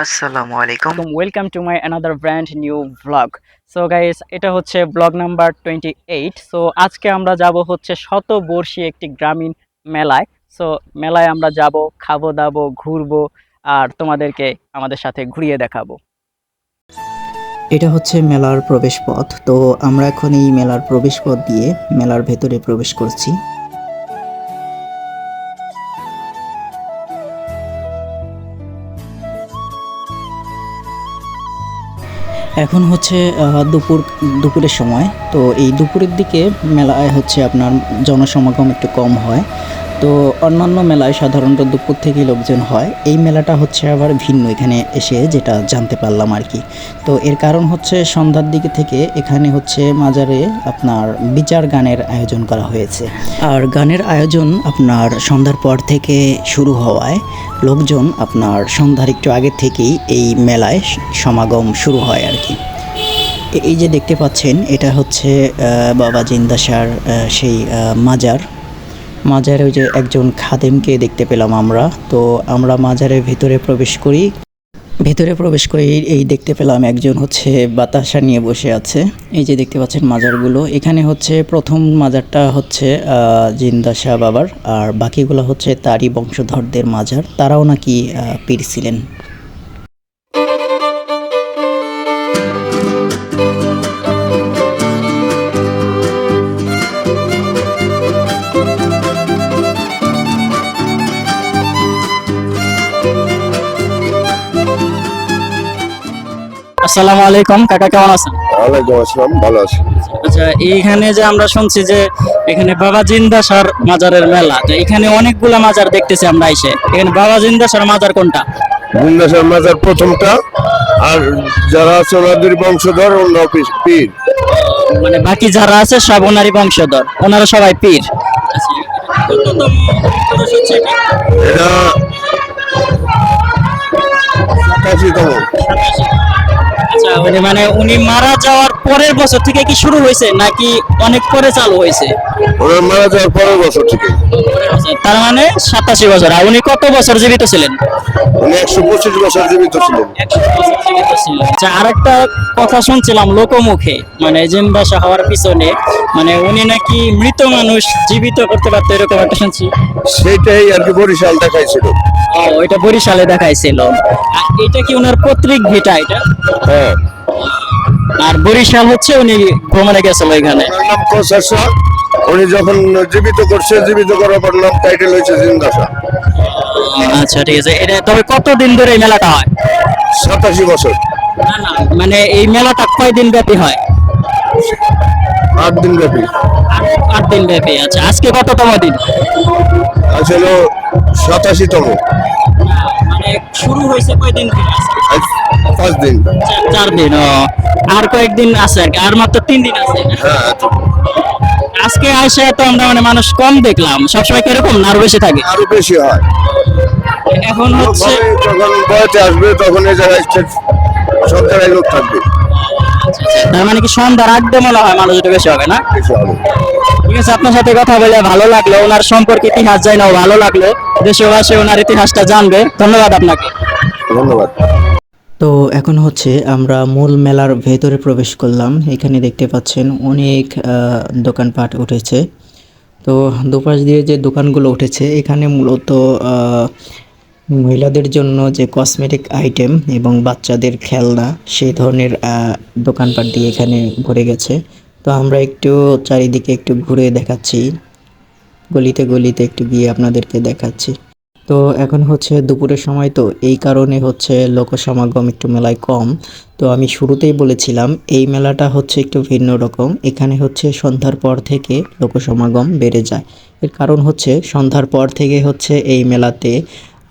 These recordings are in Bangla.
আসসালামু আলাইকুম। Welcome to my another brand new vlog. So guys, এটা হচ্ছে ব্লগ নাম্বার 28। সো আজকে আমরা যাব হচ্ছে শতবর্ষী একটি গ্রামীণ মেলায়। সো মেলায় আমরা যাব, খাবো দাবো, ঘুরবো, আর তোমাদেরকে আমাদের সাথে ঘুরিয়ে দেখাবো। এটা হচ্ছে মেলার প্রবেশ পথ। তো আমরা এখন এই মেলার প্রবেশ পথ দিয়ে মেলার ভেতরে প্রবেশ করছি। এখন হচ্ছে দুপুরের সময়। তো এই দুপুরের দিকে মেলায় হচ্ছে আপনার জনসমাগম একটু কম হয়। তো অন্যান্য মেলায় সাধারণত দুপুর থেকেই লোকজন হয়, এই মেলাটা হচ্ছে আবার ভিন্ন এখানে এসে যেটা জানতে পারলাম আর কি। তো এর কারণ হচ্ছে সন্ধ্যার দিকে থেকে এখানে হচ্ছে মাজারে আপনার বিচার গানের আয়োজন করা হয়েছে। আর গানের আয়োজন আপনার সন্ধ্যার পর থেকে শুরু হওয়ায় লোকজন আপনার সন্ধ্যার একটু আগে থেকেই এই মেলায় সমাগম শুরু হয় আর কি। এই যে দেখতে পাচ্ছেন, এটা হচ্ছে বাবা জিন্দা শাহর সেই মাজারে ওই যে একজন খাদেমকে দেখতে পেলাম আমরা। তো আমরা মাজারের ভিতরে প্রবেশ করি এই দেখতে পেলাম একজন হচ্ছে বাতাসা নিয়ে বসে আছে। এই যে দেখতে পাচ্ছেন মাজারগুলো, এখানে হচ্ছে প্রথম মাজারটা হচ্ছে জিন্দা শাহ বাবার, আর বাকিগুলো হচ্ছে তারই বংশধরদের মাজার, তারাও নাকি পীর ছিলেন। আসসালামু আলাইকুম কাকা, কেমন আছেন? ওয়ালাইকুম আসসালাম, ভালো আছি। আচ্ছা, এইখানে যে আমরা শুনছি যে এখানে বাবা জিন্দা শাহর মাজারের মেলা, তো এখানে অনেকগুলা মাজার দেখতেছি আমরা এসে। এখানে বাবা জিন্দা শাহর মাজার কোনটা? জিন্দাসার মাজার প্রথমটা, আর যারা আছে ওনাদের বংশধর অন্য পীর। মানে বাকি যারা আছে সব ওনারই বংশধর, ওনারা সবাই পীর। এটা 87তম। আচ্ছা, মানে উনি মারা যাওয়ার পরের বছর থেকে কি শুরু হয়েছে নাকি অনেক পরে চালু হয়েছে? ওনার মারা যাওয়ার পরের বছর থেকে। তার মানে 87 বছর। আর উনি কত বছর জীবিত ছিলেন? উনি 125 বছর জীবিত ছিলেন। আচ্ছা, আরেকটা কথা শুনছিলাম লোকমুখে, মানে জিন্দা শাহ হওয়ার পিছনে মানে উনি নাকি মৃত মানুষ জীবিত করতে পারতো, এরকম একটা শুনছি। সেটাই আর কি বরিশাল দেখাইছিল। ও, এটা বরিশালে দেখাইছিল। আর এটা কি ওনার পৈতৃক ভিটা এটা? হ্যাঁ। আর বরিশাল হচ্ছে উনি ভ্রমণে গেছিল এখানে। ওনার নাম কোসার শাহ। উনি যখন জীবিত করার পর নাম টাইটেল হয়েছে জিন্দা শাহ। আচ্ছা, ঠিক আছে। এটা তবে কতদিন ধরে এই মেলাটা হয়? 87 বছর। না না, মানে এই মেলাটা কয়দিন ব্যাপী হয়? 8 দিন ব্যাপী। 8 দিন ব্যাপী। আচ্ছা, আজকে কততম দিন? আসলে 87তম। মানে শুরু হয়েছে কয়দিন থেকে? 5 দিন। 4 দিন। ও, আর কয়েকদিন আছে আর কি, আর মাত্র 3 দিন আছে। হ্যাঁ, আজকে আসে তো আমরা মানে মানুষ কম দেখলাম, সবসময় কিরকম না আরো বেশি থাকে? আরো বেশি হয়। এখন হচ্ছে যখন বয়সে আসবে তখন এই জায়গায় সব জায়গায় লোক থাকবে। তার মানে কি সন্ধ্যার আগে মনে হয় মানুষ একটু বেশি হবে না? বেশি হবে। ঠিক আছে, আপনার সাথে কথা বলে ভালো লাগলো, ওনার সম্পর্কে ইতিহাস জানাও ভালো লাগলো, দেশবাসী ওনার ইতিহাসটা জানবে। ধন্যবাদ আপনাকে। ধন্যবাদ। তো এখন হচ্ছে আমরা মূল মেলার ভেতরে প্রবেশ করলাম। এখানে দেখতে পাচ্ছেন অনেক দোকানপাট উঠেছে। তো দুপাশ দিয়ে যে দোকানগুলো উঠেছে, এখানে মূলত মহিলাদের জন্য যে কসমেটিক আইটেম এবং বাচ্চাদের খেলনা সেই ধরনের দোকানপাট দিয়ে এখানে ভরে গেছে। তো আমরা একটু চারিদিকে একটু ঘুরে দেখাচ্ছি, গলিতে গলিতে একটু গিয়ে আপনাদেরকে দেখাচ্ছি। তো এখন হচ্ছে দুপুরের সময়, তো এই কারণে হচ্ছে লোক সমাগম একটু মেলায় কম। তো আমি শুরুতেই বলেছিলাম এই মেলাটা হচ্ছে একটু ভিন্ন রকম, এখানে হচ্ছে সন্ধ্যার পর থেকে লোক সমাগম বেড়ে যায়। এর কারণ হচ্ছে সন্ধ্যার পর থেকে হচ্ছে এই মেলাতে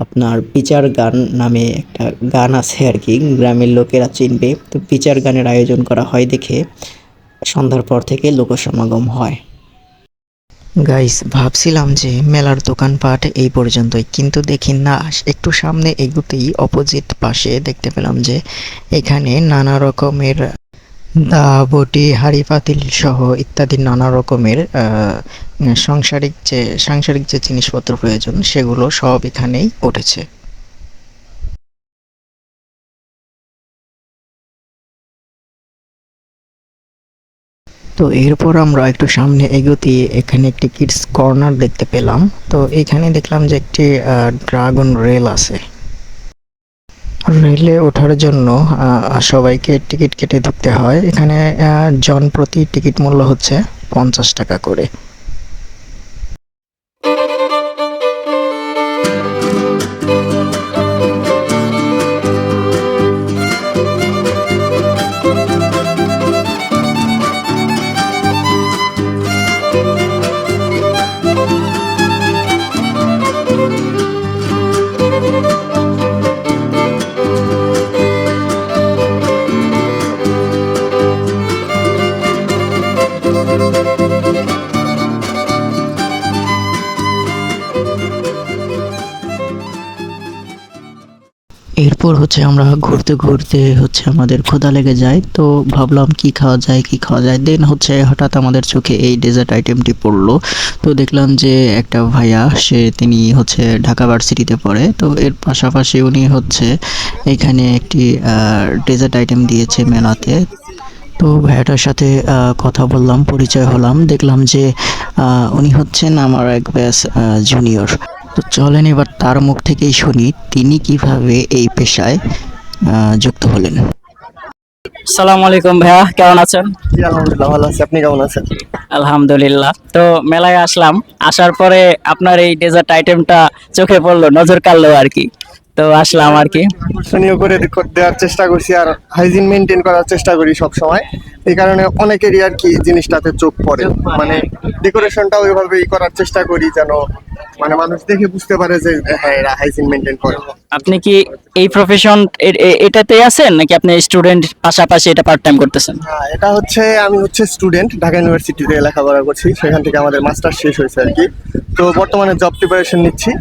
আপনার বিচার গান নামে একটা গান আছে আর কি, গ্রামের লোকেরা চিনবে। তো বিচার গানের আয়োজন করা হয় দেখে সন্ধ্যার পর থেকে লোক সমাগম হয়। গাইস, ভাবছিলাম যে মেলার দোকানপাট এই পর্যন্তই, কিন্তু দেখি না, একটু সামনে এগুতেই অপোজিট পাশে দেখতে পেলাম যে এখানে নানা রকমের দা বটি হাঁড়ি পাতিল সহ ইত্যাদি নানা রকমের সাংসারিক যে জিনিসপত্র প্রয়োজন সেগুলো সব এখানেই উঠেছে। তো এরপর আমরা একটু সামনে এগোতে এখানে একটি কিডস কর্নার দেখতে পেলাম। তো এখানে দেখলাম যে একটি ড্রাগন রেল আছে। রেলে ওঠার জন্য সবাইকে টিকিট কেটে ঢুকতে হয়। এখানে জন প্রতি টিকিট মূল্য হচ্ছে 50 টাকা করে। এরপর হচ্ছে আমরা ঘুরতে ঘুরতে হচ্ছে আমাদের ক্ষুধা লেগে যায়। তো ভাবলাম কি খাওয়া যায়। দেন হচ্ছে হঠাৎ আমাদের চোখে এই ডেজার্ট আইটেমটি পড়লো। তো দেখলাম যে একটা ভাইয়া তিনি হচ্ছে ঢাকা ভার্সিটিতে পড়ে। তো এর পাশাপাশি উনি হচ্ছে এখানে একটি ডেজার্ট আইটেম দিয়েছে মেলাতে। তো ভাইয়াটার সাথে কথা বললাম, পরিচয় হলাম, দেখলাম যে উনি হচ্ছেন আমার এক ব্যাচ জুনিয়র। তো চলেন এবার তার মুখ থেকেই শুনি তিনি কিভাবে এই পেশায় যুক্ত হলেন। আসসালামু আলাইকুম ভাইয়া, কেমন আছেন? জি, আলহামদুলিল্লাহ ভালো আছি। আপনি কেমন আছেন? আলহামদুলিল্লাহ। তো মেলায় আসলাম, আসার পরে আপনার এই ডেজার্ট আইটেমটা চোখে পড়লো, নজর কাড়লো আর কি। তো আসলাম আর কি। আকর্ষণীয় করে দেওয়ার চেষ্টা করছি আর হাইজিন মেনটেন করার চেষ্টা করি সব সময়। এই কারণে অনেকেরই আর কি জিনিসটাতে চোখ পড়ে, মানে ডেকোরেশনটা ওইভাবেই করার চেষ্টা করি যেন মানে মানুষ দেখে বুঝতে পারে যে হ্যাঁ এরা হাইজিন মেনটেন করে। আপনি কি এই প্রফেশন এটাতে আছেন নাকি আপনি স্টুডেন্ট পাশাপাশি এটা পার্ট টাইম করতেছেন? হ্যাঁ, এটা হচ্ছে আমি হচ্ছে স্টুডেন্ট, ঢাকা ইউনিভার্সিটিতে লেখাপড়া করছি, সেখান থেকে আমাদের মাস্টার শেষ হয়েছে আর কি। তো বর্তমানে জব প্রিপারেশন নিচ্ছি।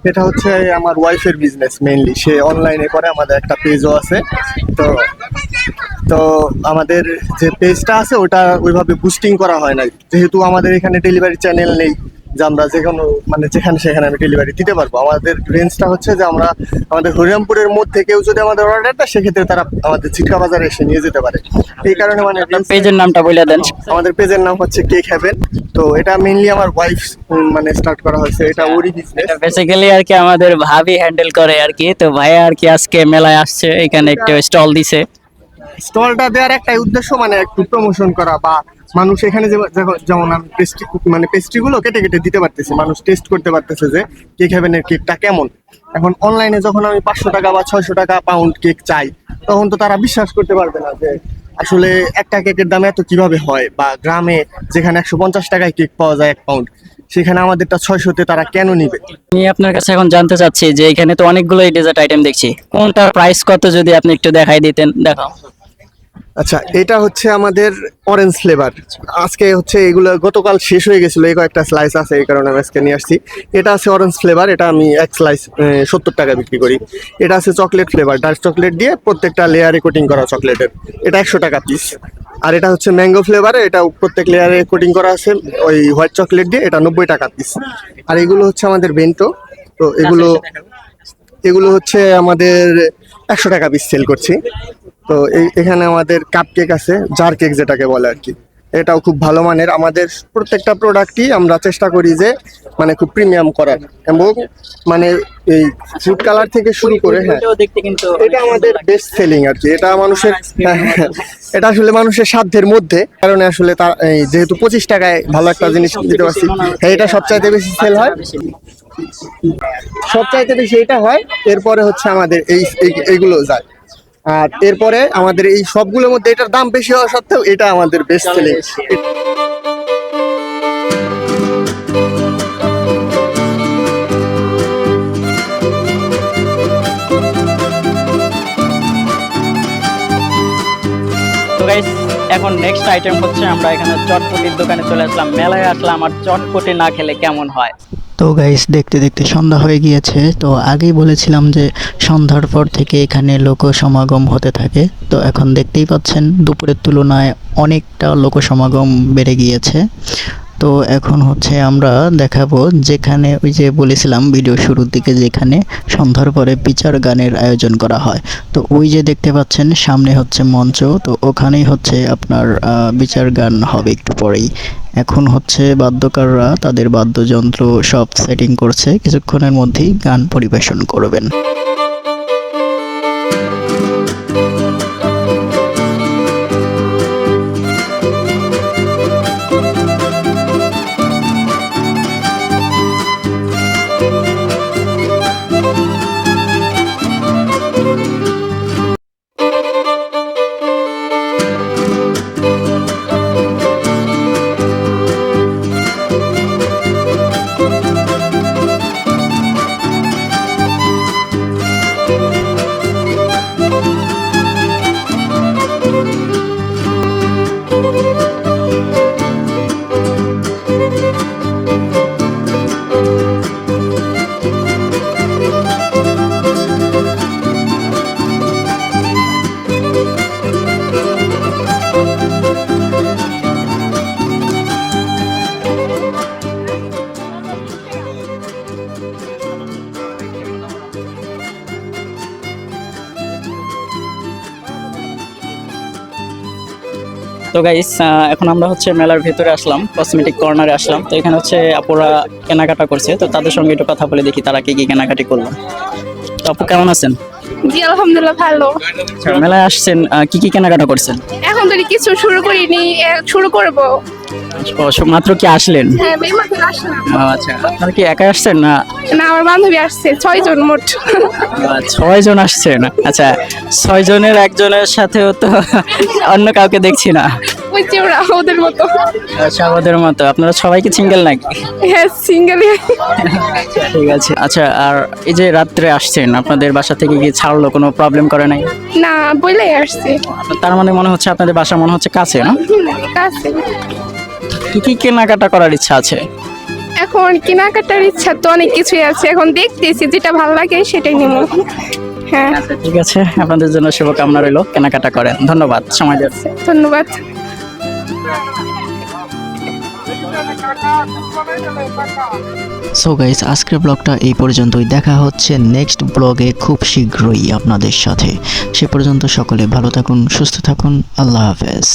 এটা হচ্ছে আমার ওয়াইফের বিজনেস মেইনলি, সে অনলাইনে করে, আমাদের একটা পেজও আছে। তো তো আমাদের যে পেজটা আছে ওটা ওইভাবে বুস্টিং করা হয় নাই, যেহেতু আমাদের এখানে ডেলিভারি চ্যানেল নেই যে আমরা যে কোনো মানে যেখানে সেখানে আমি ডেলিভারি দিতে পারবো। আমাদের রেঞ্জটা হচ্ছে যে আমরা আমাদের হরিরামপুরের মধ্যে কেউ যদি আমাদের অর্ডার দেয় সেক্ষেত্রে তারা আমাদের চিটকা বাজারে এসে নিয়ে যেতে পারে। এই কারণে মানে পেজের নামটা বলে দেন। আমাদের পেজের নাম হচ্ছে কেক হ্যাভেন। তো এটা মেইনলি আমার ওয়াইফ মানে স্টার্ট করা হয়েছে, এটা ওরই বিজনেস। বেসিক্যালি আর কি আমাদের ভাবি হ্যান্ডেল করে আর কি। তো ভাইয়া আর কি আজকে মেলায় আসছে, এখানে একটা স্টল দিছে। স্টলটা দেওয়ার একটাই উদ্দেশ্য মানে একটু প্রমোশন করা, বা মানুষ এখানে যেমন আমি পেস্ট্রি মানে পেস্ট্রিগুলো কেটে কেটে দিতে পারতেছি, মানুষ টেস্ট করতে পারতেছে যে কেক হ্যাভেনের কেকটা কেমন। এখন অনলাইনে যখন আমি 500 টাকা বা 600 টাকা পাউন্ড কেক চাই, তখন তো তারা বিশ্বাস করতে পারবে না যে আসলে একটা কেকের দাম এত কিভাবে হয়, বা গ্রামে যেখানে 150 টাকায় কেক পাওয়া যায় 1 পাউন্ড, সেখানে আমাদেরটা 600-তে তারা কেন নিবে। আমি আপনার কাছে এখন জানতে চাচ্ছি যে এখানে তো অনেকগুলোই ডেজার্ট আইটেম দেখছি, কোনটার প্রাইস কত যদি আপনি একটু দেখাই দিতেন। দেখাও। আচ্ছা, এটা হচ্ছে আমাদের অরেঞ্জ ফ্লেভার। আজকে হচ্ছে এগুলো গতকাল শেষ হয়ে গেছিল, এই কয়েকটা স্লাইস আছে, এই কারণে আমি আজকে নিয়ে আসছি। এটা আছে অরেঞ্জ ফ্লেভার, এটা আমি এক স্লাইস 70 টাকা বিক্রি করি। এটা আছে চকলেট ফ্লেভার, ডার্ক চকলেট দিয়ে প্রত্যেকটা লেয়ারে কোটিং করা চকলেটের, এটা 100 টাকা পিস। আর এটা হচ্ছে ম্যাঙ্গো ফ্লেভারে, এটা প্রত্যেক লেয়ারে কোটিং করা আছে ওই হোয়াইট চকলেট দিয়ে, এটা 90 টাকা পিস। আর এগুলো হচ্ছে আমাদের বেন্টো। তো এগুলো হচ্ছে আমাদের 100 টাকা পিস সেল করছি। তো এখানে আমাদের কাপ কেক আছে, জার কেক যেটাকে বলে আর কি, এটাও খুব ভালো মানের। আমাদের প্রত্যেকটা প্রোডাক্টই আমরা চেষ্টা করি যে মানে খুব প্রিমিয়াম করার, এবং মানে এই ফুড কালার থেকে শুরু করে হ্যাঁ দেখতে কিন্তু এটা আমাদের বেস্ট সেলিং আর কি। এটা মানুষের এটা আসলে মানুষের সাধ্যের মধ্যে, কারণে আসলে তার যেহেতু 25 টাকায় ভালো একটা জিনিস দিতে পারছি, হ্যাঁ এটা সবচাইতে বেশি সেল হয়, সবচাইতে বেশি এটা হয়। এরপরে হচ্ছে আমাদের এইগুলো যায়, আর এরপরে আমাদের এই সবগুলোর মধ্যে এটার দাম বেশি হওয়া সত্ত্বেও এটা আমাদের বেস্ট সেলিং। তো গাইস, এখন নেক্সট আইটেম হচ্ছে আমরা এখানে চটপটির দোকানে চলে আসলাম। মেলায় আসলাম আর চটপটি না খেলে কেমন হয়। তো গাইস, দেখতে দেখতে সন্ধ্যা হয়ে গিয়েছে। তো আগেই বলেছিলাম যে সন্ধ্যার পর থেকে এখানে লোক সমাগম হতে থাকে। তো এখন দেখতেই পাচ্ছেন দুপুরের তুলনায় অনেকটা লোক সমাগম বেড়ে গিয়েছে। তো এখন হচ্ছে আমরা দেখাবো যেখানে ওই যে বলেছিলাম ভিডিও শুরুর দিকে যেখানে সন্ধ্যার পরে বিচার গানের আয়োজন করা হয়, তো ওই যে দেখতে পাচ্ছেন সামনে হচ্ছে মঞ্চ, তো ওখানেই হচ্ছে আপনার বিচার গান হবে একটু পরেই। এখন হচ্ছে বাদ্যকাররা তাদের বাদ্যযন্ত্র সব সেটিং করছে, কিছুক্ষণের মধ্যেই গান পরিবেশন করবেন। তো গাইস, এখন আমরা হচ্ছে মেলার ভেতরে আসলাম, কসমেটিক কর্নারে আসলাম। তো এখানে হচ্ছে আপুরা কেনাকাটা করছে, তো তাদের সঙ্গে একটু কথা বলে দেখি তারা কি কি কেনাকাটি করলো। তো আপু কেমন আছেন? জি আলহামদুলিল্লাহ ভালো। মেলায় আসছেন, কি কি কেনাকাটা করছেন? এখন তো কিছু শুরু করিনি, শুরু করব। মাত্র কি আসলেন? হ্যাঁ এইমাত্র আসলাম। আচ্ছা, আপনারা কি একাই আসছেন না? না আমার বান্ধবী আসছে, 6 জন মোট। 6 জন আসছেন। আচ্ছা, 6 জনের একজনের সাথেও তো অন্য কাউকে দেখছি না। ওই যে ওরা ওদের মতো। আচ্ছা, আমাদের মতো আপনারা সবাই কি সিঙ্গেল নাকি? হ্যাঁ সিঙ্গেল। ঠিক আছে। আচ্ছা, আর এই যে রাত্রে আসছেন, আপনাদের বাসা থেকে কি ছাড়লো, কোনো প্রবলেম করে নাই? না বলেই আসছে। তার মানে মনে হচ্ছে আপনাদের বাসা মনে হচ্ছে কাছে, না? কাছে। কি কি কেনাকাটা করার ইচ্ছা আছে? এখন কেনাকাটার ইচ্ছা তো অনেক কিছুই আছে, এখন দেখতেছি যেটা ভালো লাগে সেটাই নিব। হ্যাঁ ঠিক আছে, আপনাদের জন্য শুভকামনা রইলো, কেনাকাটা করেন। ধন্যবাদ সময় দেওয়ার জন্য। ধন্যবাদ। সো গাইস, আজকের ব্লগটা এই পর্যন্তই। দেখা হচ্ছে নেক্সট ব্লগে খুব শীঘ্রই আপনাদের সাথে। সে পর্যন্ত সকলে ভালো থাকুন, সুস্থ থাকুন। আল্লাহ হাফেজ।